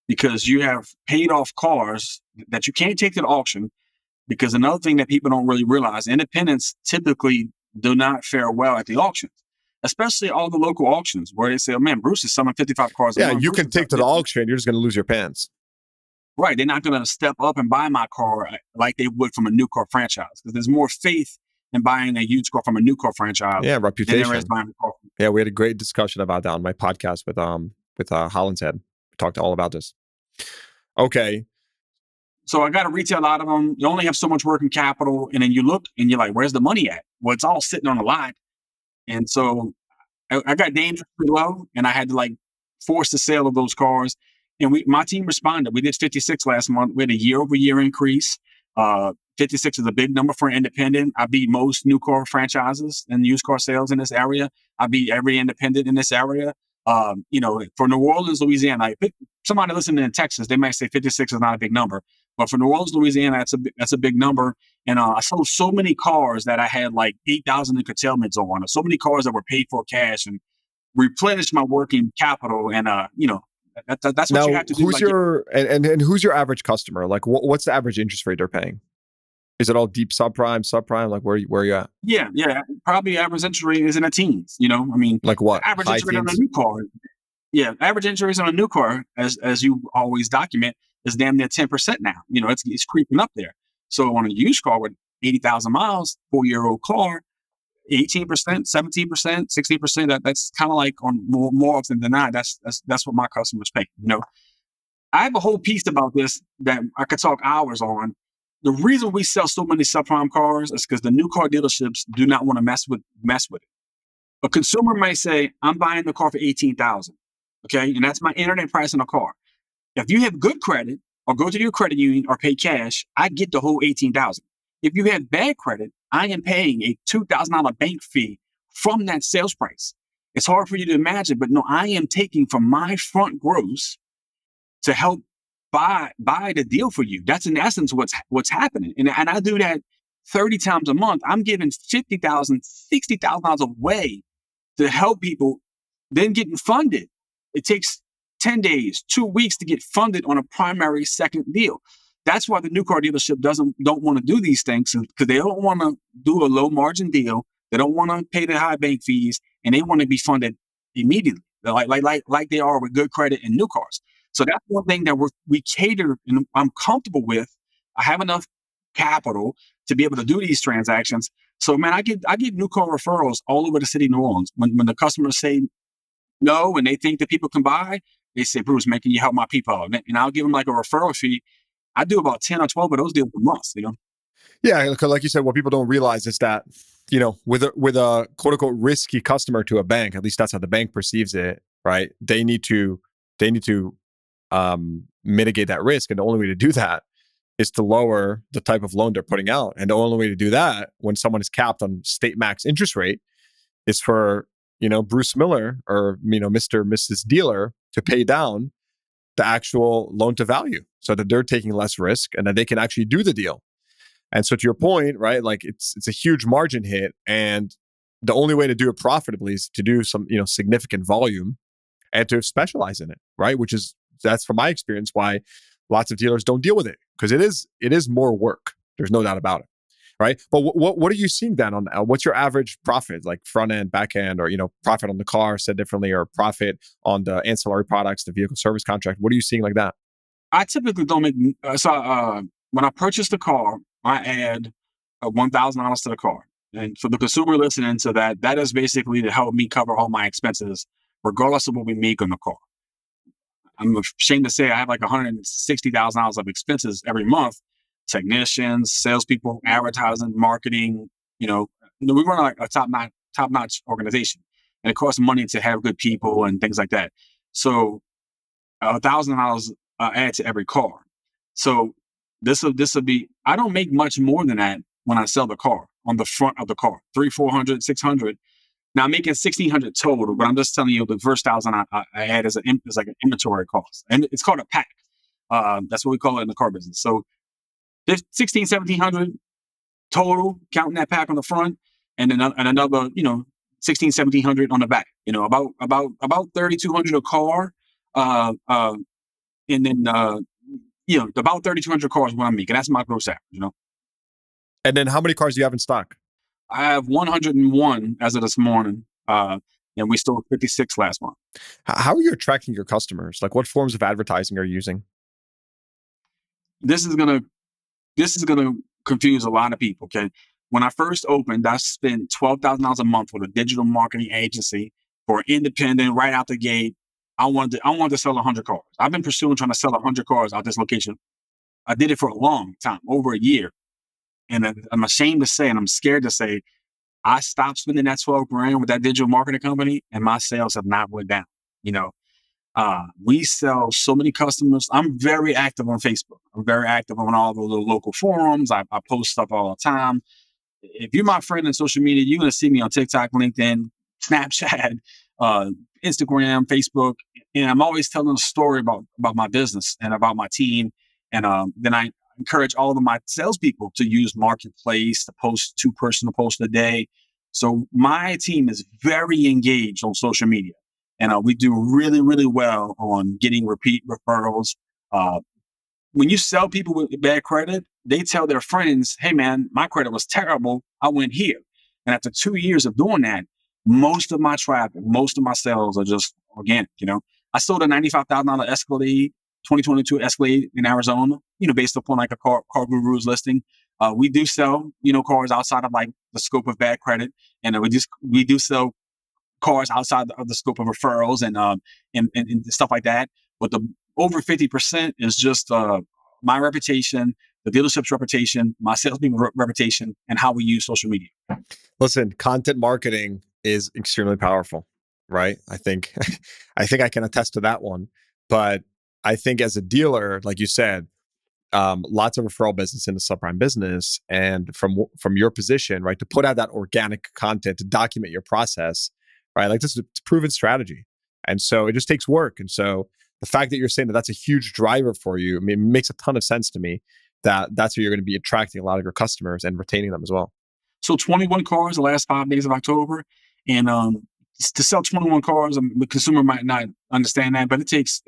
Because you have paid off cars that you can't take to the auction. Because another thing that people don't really realize, independents typically do not fare well at the auctions, especially all the local auctions where they say, "Oh man, Bruce is selling 55 cars." Yeah, you can take to the auction. You're just going to lose your pants. Right. They're not going to step up and buy my car like they would from a new car franchise. Because there's more faith in buying a used car from a new car franchise. Yeah, reputation. Than there is buying a car. Yeah, we had a great discussion about that on my podcast with Holland's Head. Talked all about this. Okay. So I got to retail a lot of them. You only have so much working capital. And then you look and you're like, where's the money at? Well, it's all sitting on the lot. And so I got dangerously low and I had to force the sale of those cars. And my team responded. We did 56 last month. We had a year-over-year increase. 56 is a big number for an independent. I beat most new car franchises and used car sales in this area. I beat every independent in this area. For New Orleans, Louisiana, somebody listening in Texas, they might say 56 is not a big number, but for New Orleans, Louisiana, that's a big number. And I sold so many cars that I had 8,000 in curtailments on, so many cars that were paid for cash and replenished my working capital. And That's what Now, you have to do. who's Like, your and who's your average customer? Like, what's the average interest rate they're paying? Is it all deep subprime? Like, where are you at? yeah, probably average interest rate is in the teens. I mean, Like what? average High interest rate on a teens? new car. Yeah, average interest rate on a new car, as you always document, is damn near 10% now. It's creeping up there. So on a used car with 80,000 miles, 4-year-old car, 18%, 17%, 16%. That's kind of like on more often than not. That's what my customers pay. I have a whole piece about this that I could talk hours on. The reason we sell so many subprime cars is because the new car dealerships do not want to mess with it. A consumer may say, "I'm buying the car for 18,000." Okay, and that's my internet price on a car. If you have good credit, or go to your credit union or pay cash, I get the whole 18,000. If you have bad credit, I am paying a $2,000 bank fee from that sales price. It's hard for you to imagine, but no, I am taking from my front gross to help buy the deal for you. That's in essence what's happening. And I do that 30 times a month. I'm giving $50,000, $60,000 away to help people, then getting funded. It takes 10 days, 2 weeks to get funded on a primary second deal. That's why the new car dealership don't want to do these things, because they don't want to do a low margin deal. They don't want to pay the high bank fees, and they want to be funded immediately, like they are with good credit and new cars. So that's one thing that we cater, and I'm comfortable with. I have enough capital to be able to do these transactions. So man, I get new car referrals all over the city of New Orleans. When the customers say no and they think that people can buy, they say, "Bruce, man, can you help my people out?" And I'll give them like a referral fee. I do about 10 or 12 of those deals a month, Yeah, like you said, what people don't realize is that, with a quote unquote risky customer to a bank, at least that's how the bank perceives it, right? They need to mitigate that risk, and the only way to do that is to lower the type of loan they're putting out. And the only way to do that when someone is capped on state max interest rate is for Bruce Miller or Mr. or Mrs. Dealer to pay down the actual loan to value, so that they're taking less risk and that they can actually do the deal. And so to your point, right, like it's a huge margin hit, and the only way to do it profitably is to do some significant volume and to specialize in it, right? That's from my experience why lots of dealers don't deal with it, because it is more work. There's no doubt about it, right? But what are you seeing then on what's your average profit, like front end, back end, or profit on the car said differently, or profit on the ancillary products, the vehicle service contract? What are you seeing like that? I typically don't make when I purchase the car, I add $1,000 to the car. And for the consumer listening to that, that is basically to help me cover all my expenses, regardless of what we make on the car. I'm ashamed to say I have like $160,000 of expenses every month: technicians, salespeople, advertising, marketing. We run a top-notch organization, and it costs money to have good people and things like that. So $1,000 add to every car. So this will be. I don't make much more than that when I sell the car on the front of the car, $300, $400, $600. Now I'm making $1,600 total, but I'm just telling you the first $1,000 I add is like an inventory cost, and it's called a pack. That's what we call it in the car business. So there's $1,600, $1,700 total, counting that pack on the front, and then another $1,600, $1,700 on the back. About $3,200 a car, and then about 3,200 cars what I'm making. That's my gross average. And then how many cars do you have in stock? I have 101 as of this morning, and we sold 56 last month. How are you attracting your customers? Like, what forms of advertising are you using? This is gonna confuse a lot of people. Okay, when I first opened, I spent $12,000 a month with a digital marketing agency for independent right out the gate. I wanted to sell 100 cars. I've been trying to sell 100 cars out this location. I did it for a long time, over a year. And I'm ashamed to say, and I'm scared to say, I stopped spending that $12,000 with that digital marketing company, and my sales have not went down. We sell so many customers. I'm very active on Facebook. I'm very active on all the local forums. I post stuff all the time. If you're my friend on social media, you're going to see me on TikTok, LinkedIn, Snapchat, Instagram, Facebook. And I'm always telling a story about my business and about my team. And then I encourage all of my salespeople to use Marketplace to post 2 personal posts a day. So my team is very engaged on social media. And we do really, really well on getting repeat referrals. When you sell people with bad credit, they tell their friends, hey, man, my credit was terrible. I went here. And after 2 years of doing that, most of my traffic, most of my sales are just organic. I sold a $95,000 Escalade, 2022 Escalade in Arizona, based upon like a Car Gurus listing. We do sell, cars outside of like the scope of bad credit. And we do sell cars outside of the scope of referrals and stuff like that. But the over 50% is just my reputation, the dealership's reputation, my salespeople's reputation, and how we use social media. Listen, content marketing is extremely powerful, right? I think I can attest to that one. But I think as a dealer, like you said, lots of referral business in the subprime business, and from your position, right, to put out that organic content to document your process, right? Like this is a proven strategy, and so it just takes work. And so the fact that you're saying that that's a huge driver for you, I mean, it makes a ton of sense to me. That's where you're going to be attracting a lot of your customers and retaining them as well. So 21 cars the last 5 days of October, and to sell 21 cars, the consumer might not understand that, but it takes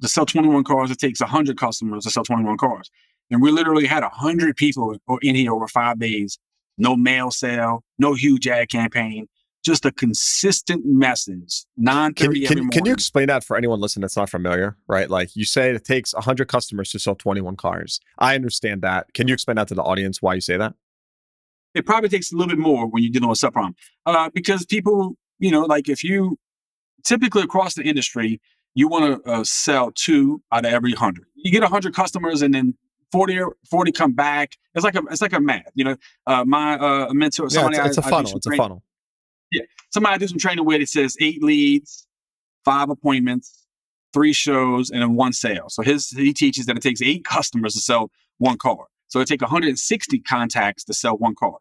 to sell 21 cars, it takes 100 customers to sell 21 cars. And we literally had 100 people in here over 5 days. No mail sale, no huge ad campaign, just a consistent message. 9:30 every morning. Can you explain that for anyone listening that's not familiar, right? Like you say it takes 100 customers to sell 21 cars. I understand that. Can you explain that to the audience why you say that? It probably takes a little bit more when you're dealing with subprime. Because people, like if you typically across the industry, you want to sell 2 out of every 100. You get 100 customers and then 40 come back. It's like a math. My mentor, it's a funnel. It's a funnel. Yeah. Somebody I do some training with, it says 8 leads, 5 appointments, 3 shows, and then 1 sale. So he teaches that it takes 8 customers to sell 1 car. So it takes 160 contacts to sell 1 car.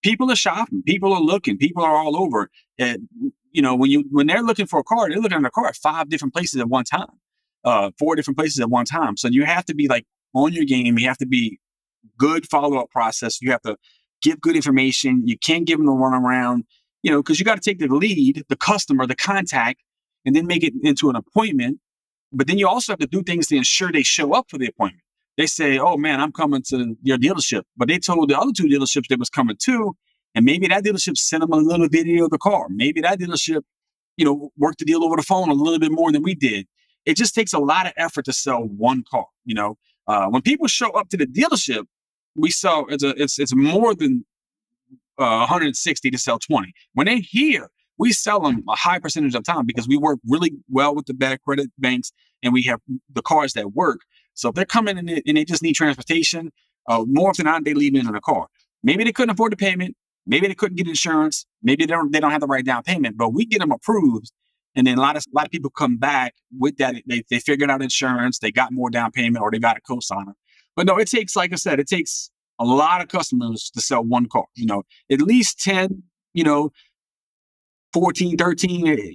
People are shopping. People are looking. People are all over. And, when they're looking for a car, they're looking at a car at 5 different places at one time, 4 different places at one time. So you have to be like on your game. You have to be good follow-up process. You have to give good information. You can't give them a runaround, because you got to take the lead, the customer, the contact, and then make it into an appointment. But then you also have to do things to ensure they show up for the appointment. They say, oh man, I'm coming to your dealership. But they told the other 2 dealerships they was coming too. And maybe that dealership sent them a little video of the car. Maybe that dealership, worked the deal over the phone a little bit more than we did. It just takes a lot of effort to sell 1 car. When people show up to the dealership, we sell, it's more than 160 to sell 20. When they're here, we sell them a high percentage of time because we work really well with the bad credit banks and we have the cars that work. So if they're coming in and they just need transportation, more often than not, they leave in a car. Maybe they couldn't afford the payment. Maybe they couldn't get insurance. Maybe they don't have the right down payment, but we get them approved. And then a lot of people come back with that. They figured out insurance. They got more down payment or they got a cosigner. But no, it takes, like I said, it takes a lot of customers to sell 1 car, at least 10, 14, 13,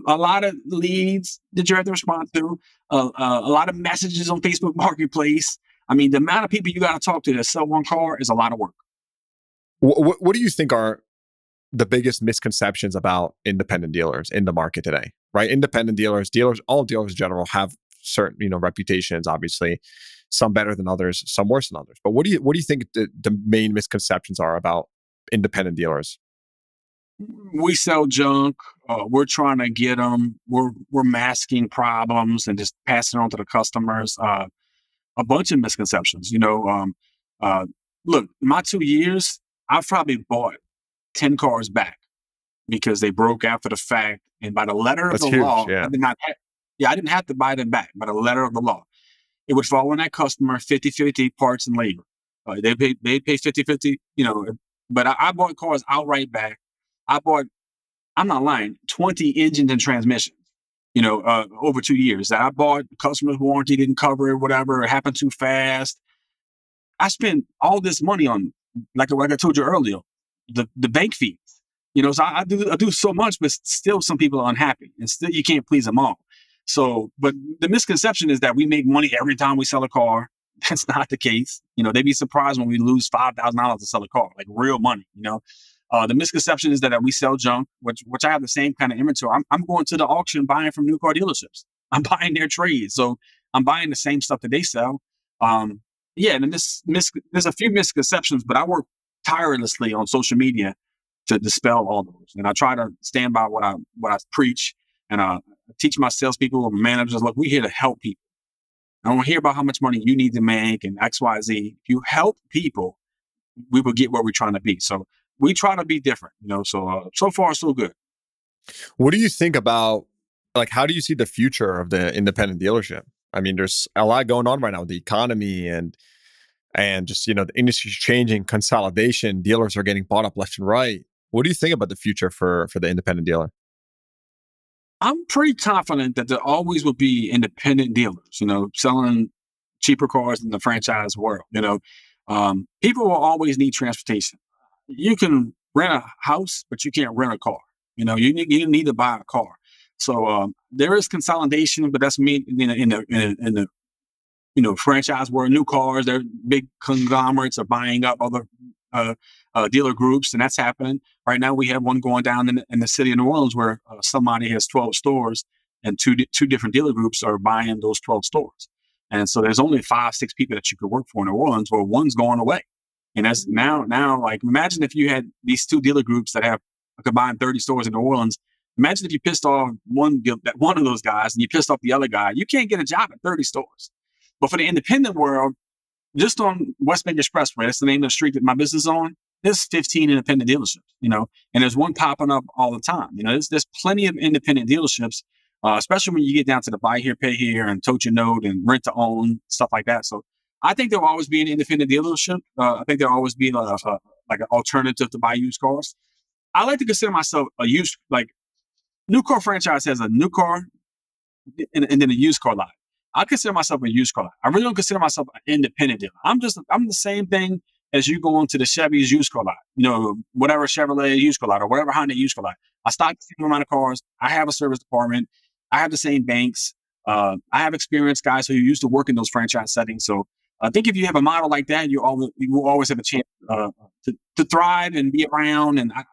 a lot of leads that you have to respond to, a lot of messages on Facebook Marketplace. I mean, the amount of people you got to talk to sell 1 car is a lot of work. What do you think are the biggest misconceptions about independent dealers in the market today, right? Independent dealers, all dealers in general have certain, reputations, obviously, some better than others, some worse than others. But what do you think the main misconceptions are about independent dealers? We sell junk. We're trying to get them. We're masking problems and just passing it on to the customers. A bunch of misconceptions. Look, my 2 years, I've probably bought 10 cars back because they broke after the fact. And by the letter of the law, yeah. I didn't have to buy them back. By the letter of the law, it would fall on that customer 50-50 parts and labor. They pay 50-50. But I bought cars outright back. I'm not lying, 20 engines and transmissions, over 2 years that I bought. Customer's warranty didn't cover it, whatever. It happened too fast. I spent all this money on, like I told you earlier, the bank fees. So I do so much, but still some people are unhappy and still you can't please them all. So, but the misconception is that we make money every time we sell a car. That's not the case. They'd be surprised when we lose $5,000 to sell a car, like real money, The misconception is that we sell junk, which I have the same kind of inventory. I'm going to the auction buying from new car dealerships. I'm buying their trades. So I'm buying the same stuff that they sell. Yeah, and there's a few misconceptions, but I work tirelessly on social media to dispel all those. And I try to stand by what I preach, and teach my salespeople and managers, look, we're here to help people. I don't hear about how much money you need to make and X, Y, Z. If you help people, we will get where we're trying to be. So we try to be different, so far, so good. What do you think about, how do you see the future of the independent dealership? I mean, there's a lot going on right now with the economy and just, the industry's changing, consolidation, dealers are getting bought up left and right. What do you think about the future for the independent dealer? I'm pretty confident that there always will be independent dealers, selling cheaper cars in the franchise world. People will always need transportation. You can rent a house, but you can't rent a car. You need to buy a car. So there is consolidation, but that's me in the franchise world. New cars, they're big conglomerates are buying up other dealer groups, and that's happening right now. We have one going down in the city of New Orleans where somebody has 12 stores, and two different dealer groups are buying those 12 stores. And so there's only 5-6 people that you could work for in New Orleans. Well, one's going away, and that's now like, imagine if you had these two dealer groups that have a combined 30 stores in New Orleans. Imagine if you pissed off one of those guys and you pissed off the other guy. You can't get a job at 30 stores. But for the independent world, just on West Bank Expressway, that's the name of the street that my business is on, there's 15 independent dealerships, and there's one popping up all the time. There's plenty of independent dealerships, especially when you get down to the buy here, pay here, and tote your note and rent to own, stuff like that. So I think there will always be an independent dealership. I think there will always be like an alternative to buy used cars. I like to consider myself new car franchise has a new car and then a used car lot. I consider myself a used car lot. I really don't consider myself an independent dealer. I'm the same thing as you go into the Chevy's used car lot, whatever Chevrolet used car lot or whatever Honda used car lot. I stock the same amount of cars. I have a service department. I have the same banks. I have experienced guys who used to work in those franchise settings. So I think if you have a model like that, you will always have a chance to thrive and be around. And I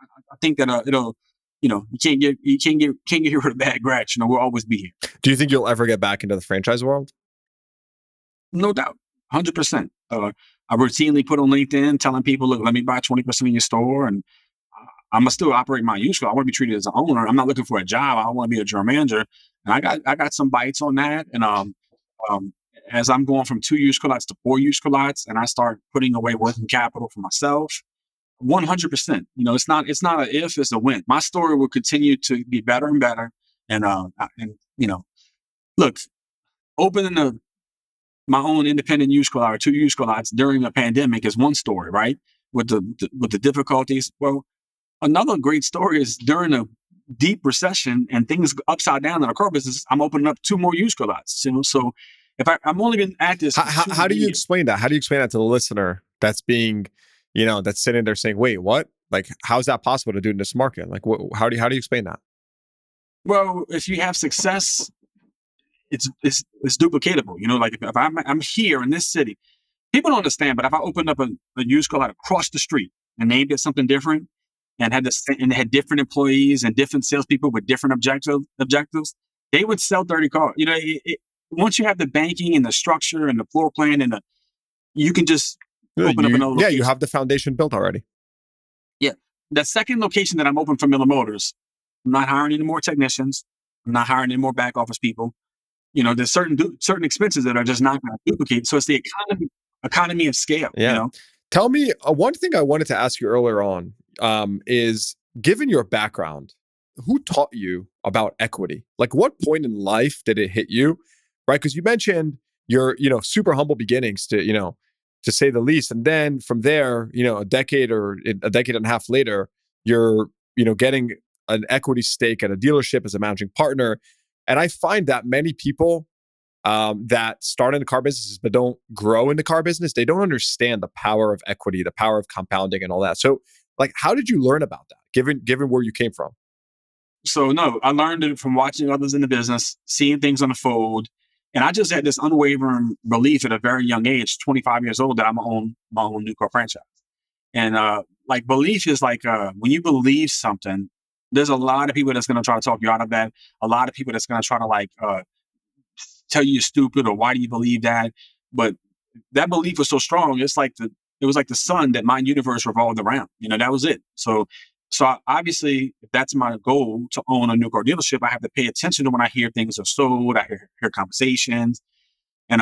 think that it'll, you can't get rid of bad grats. We'll always be here. Do you think you'll ever get back into the franchise world? No doubt, 100%. I routinely put on LinkedIn telling people, look, let me buy 20% of your store, and I'm gonna still operate my used car. I want to be treated as an owner. I'm not looking for a job. I want to be a general manager, and I got some bites on that. And as I'm going from 2 used car lots to 4 used car lots, and I start putting away working capital for myself, 100%. It's not an if, it's a when. My story will continue to be better and better. And look, opening my own independent used car lot or 2 used car lots during a pandemic is one story, right? With the difficulties. Well, another great story is during a deep recession and things upside down in our car business, I'm opening up 2 more used car lots. So if I'm only been at this. How do you explain that? How do you explain that to the listener that's being, that's sitting there saying, wait, what? Like, how's that possible to do in this market? Like, how do you explain that? Well, if you have success, it's duplicatable. If I'm here in this city, people don't understand. But if I opened up a used car lot across the street and named it something different and had different employees and different salespeople with different objectives, they would sell 30 cars. Once you have the banking and the structure and the floor plan you can just open up another location. Yeah, you have the foundation built already. Yeah. The second location that I'm open for Miller Motors, I'm not hiring any more technicians. I'm not hiring any more back office people. There's certain expenses that are just not going to duplicate. So it's the economy of scale. Yeah. Tell me, one thing I wanted to ask you earlier on is, given your background, who taught you about equity? Like, what point in life did it hit you? Right? Because you mentioned your, super humble beginnings to say the least. And then from there, a decade and a half later, you're, getting an equity stake at a dealership as a managing partner. And I find that many people that start in the car business but don't grow in the car business, they don't understand the power of equity, the power of compounding and all that. So how did you learn about that, given where you came from? So no, I learned it from watching others in the business, seeing things unfold. And I just had this unwavering belief at a very young age, 25 years old, that I'm going to own my own new car franchise. And like belief is like, when you believe something, there's a lot of people that's going to try to talk you out of that. A lot of people that's going to try to like, tell you you're stupid or why do you believe that? But that belief was so strong. It was like the sun that my universe revolved around. That was it. So obviously, if that's my goal to own a new car dealership, I have to pay attention to when I hear things are sold. I hear conversations. And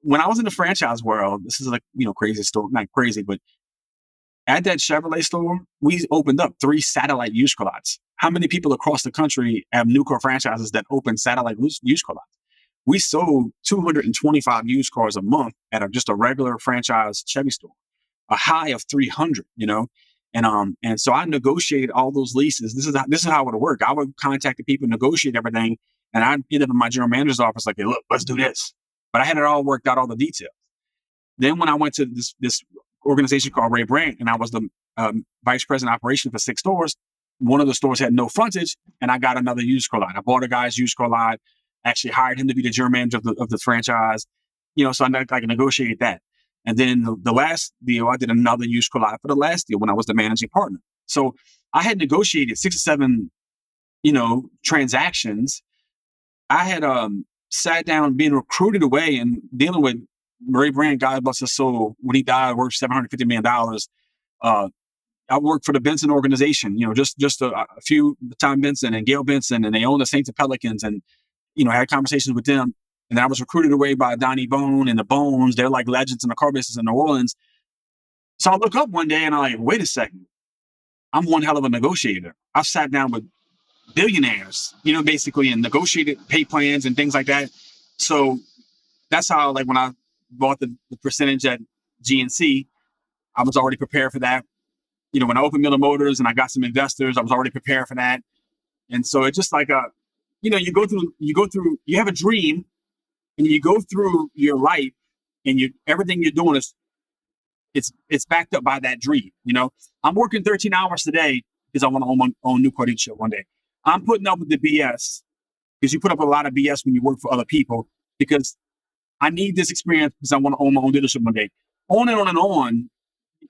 when I was in the franchise world, this is like, crazy story, not crazy, but at that Chevrolet store, we opened up 3 satellite used car lots. How many people across the country have new car franchises that open satellite used car lots? We sold 225 used cars a month at just a regular franchise Chevy store, a high of 300, and so I negotiated all those leases. This is how it would work. I would contact the people, negotiate everything, and I'd end up in my general manager's office like, hey, look, let's do this. But I had it all worked out, all the details. Then when I went to this organization called Ray Brandt, and I was the vice president of operations for 6 stores, one of the stores had no frontage, and I got another used car lot. I bought a guy's used car lot, actually hired him to be the general manager of the franchise, so I negotiated that. And then the last deal, I did another used car lot for the last deal when I was the managing partner. So I had negotiated 6 or 7, transactions. I had sat down being recruited away and dealing with Ray Brandt, God bless his soul, when he died, worth $750 million. I worked for the Benson organization, just a few, Tom Benson and Gail Benson, and they own the Saints and Pelicans, and, had conversations with them. And then I was recruited away by Donnie Bone and the Bones. They're like legends in the car business in New Orleans. So I look up one day and I'm like, wait a second. I'm one hell of a negotiator. I've sat down with billionaires, basically, and negotiated pay plans and things like that. So that's how, like, when I bought the percentage at GNC, I was already prepared for that. When I opened Miller Motors and I got some investors, I was already prepared for that. And so it's just like you go through, you have a dream, and you go through your life, and everything you're doing it's backed up by that dream. I'm working 13 hours today because I want to own new car dealership one day. I'm putting up with the BS because you put up a lot of BS when you work for other people, because I need this experience because I want to own my own dealership one day. On and on and on.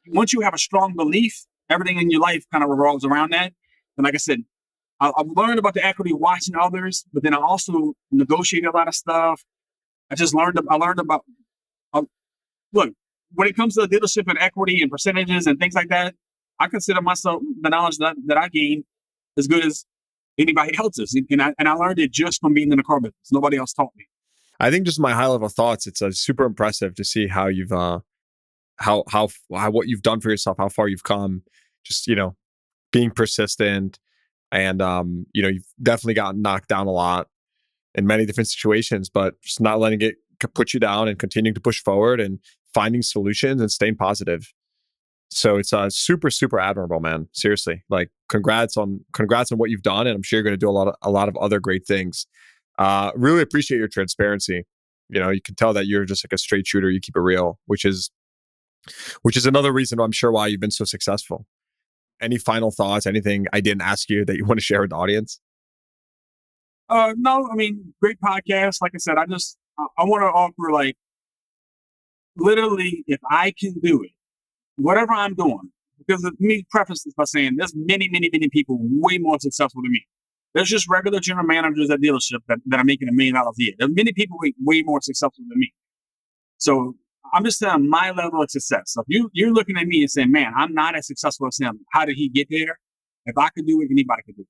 Once you have a strong belief, everything in your life kind of revolves around that. And like I said, I've learned about the equity watching others, but then I also negotiated a lot of stuff. I learned about, look, when it comes to the dealership and equity and percentages and things like that, I consider myself, the knowledge that I gained, as good as anybody else's. And I learned it just from being in the car business. Nobody else taught me. I think just my high level thoughts, it's super impressive to see how you've, how what you've done for yourself, how far you've come, just, being persistent. And, you've definitely gotten knocked down a lot in many different situations, but just not letting it put you down and continuing to push forward and finding solutions and staying positive. So it's super, super admirable, man. Seriously, like congrats on what you've done. And I'm sure you're going to do a lot of other great things. Really appreciate your transparency. You can tell that you're just like a straight shooter. You keep it real, which is another reason I'm sure why you've been so successful. Any final thoughts? Anything I didn't ask you that you want to share with the audience? No, I mean, great podcast. Like I said, I want to offer, like, literally, if I can do it, whatever I'm doing, because let me preface this by saying there's many, many, many people way more successful than me. There's just regular general managers at dealership that are making $1 million a year. There's many people way more successful than me. So I'm just saying my level of success. So if you're looking at me and saying, man, I'm not as successful as him, how did he get there? If I could do it, anybody could do it.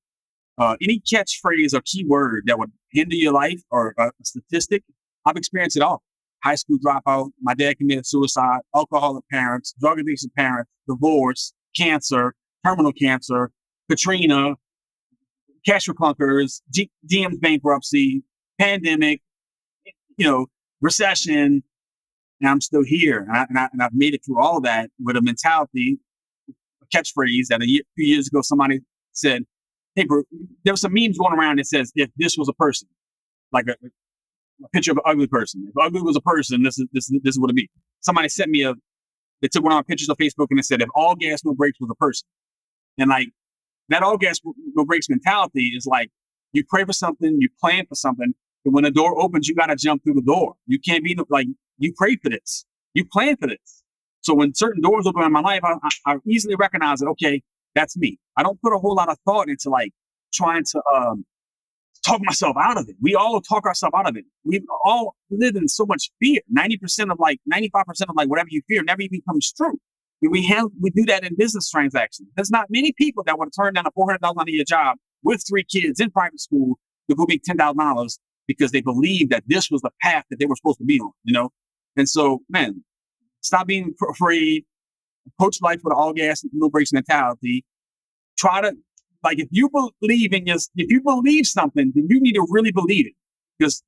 Any catchphrase or keyword that would hinder your life, or a statistic, I've experienced it all. High school dropout, my dad committed suicide, alcoholic parents, drug addiction parents, divorce, cancer, terminal cancer, Katrina, cash for clunkers, GM's bankruptcy, pandemic, recession, and I'm still here. And I've made it through all of that with a mentality, a catchphrase that few years ago somebody said, hey, bro, there was some memes going around that says, if this was a person, like a picture of an ugly person. If ugly was a person, this is what it'd be. Somebody sent me they took one of my pictures on Facebook and it said, if all gas, no brakes was a person. And like, that all gas, no brakes mentality is like, you pray for something, you plan for something, and when the door opens, you got to jump through the door. You can't be like, you pray for this. You plan for this. So when certain doors open in my life, I easily recognize that, okay, that's me. I don't put a whole lot of thought into like trying to talk myself out of it. We all talk ourselves out of it. We all live in so much fear. 95% of like whatever you fear never even comes true. We do that in business transactions. There's not many people that would turn down a $400,000 a year job with 3 kids in private school to go make $10,000 because they believe that this was the path that they were supposed to be on, you know? And so, man, stop being afraid. Approach life with an all gas, no brakes mentality. Try to, like, if you believe something, then you need to really believe it, because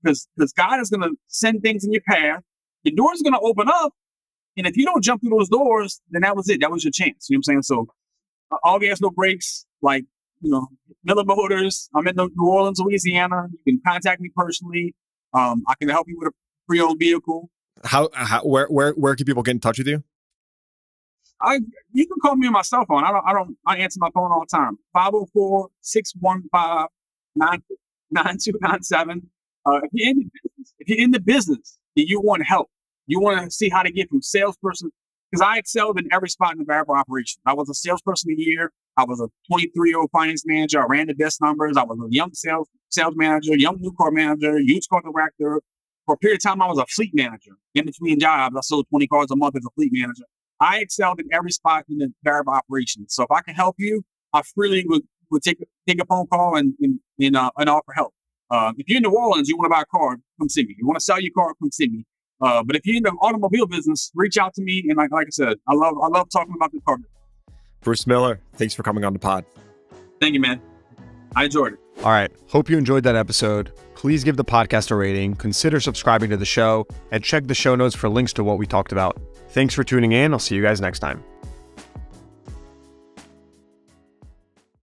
God is going to send things in your path. The doors are going to open up, and if you don't jump through those doors, then that was it. That was your chance. You know what I'm saying? So, all gas, no brakes. Like, you know, Miller Motors. I'm in New Orleans, Louisiana. You can contact me personally. I can help you with a pre-owned vehicle. Where can people get in touch with you? You can call me on my cell phone. I answer my phone all the time. 504-615-9297. If you're in the business and you want help, you want to see how to get from salesperson, because I excelled in every spot in the variable operation. I was a salesperson a year. I was a 23-year-old finance manager. I ran the best numbers. I was a young sales manager, young new car manager, used car director. For a period of time, I was a fleet manager. In between jobs, I sold 20 cars a month as a fleet manager. I excelled in every spot in the variable operation. So if I can help you, I freely would take a phone call and offer help. If you're in New Orleans, you want to buy a car, come see me. You want to sell your car, come see me. But if you're in the automobile business, reach out to me. And like I said, I love talking about the car. Bruce Miller, thanks for coming on the pod. Thank you, man. I enjoyed it. All right. Hope you enjoyed that episode. Please give the podcast a rating, consider subscribing to the show, and check the show notes for links to what we talked about. Thanks for tuning in. I'll see you guys next time.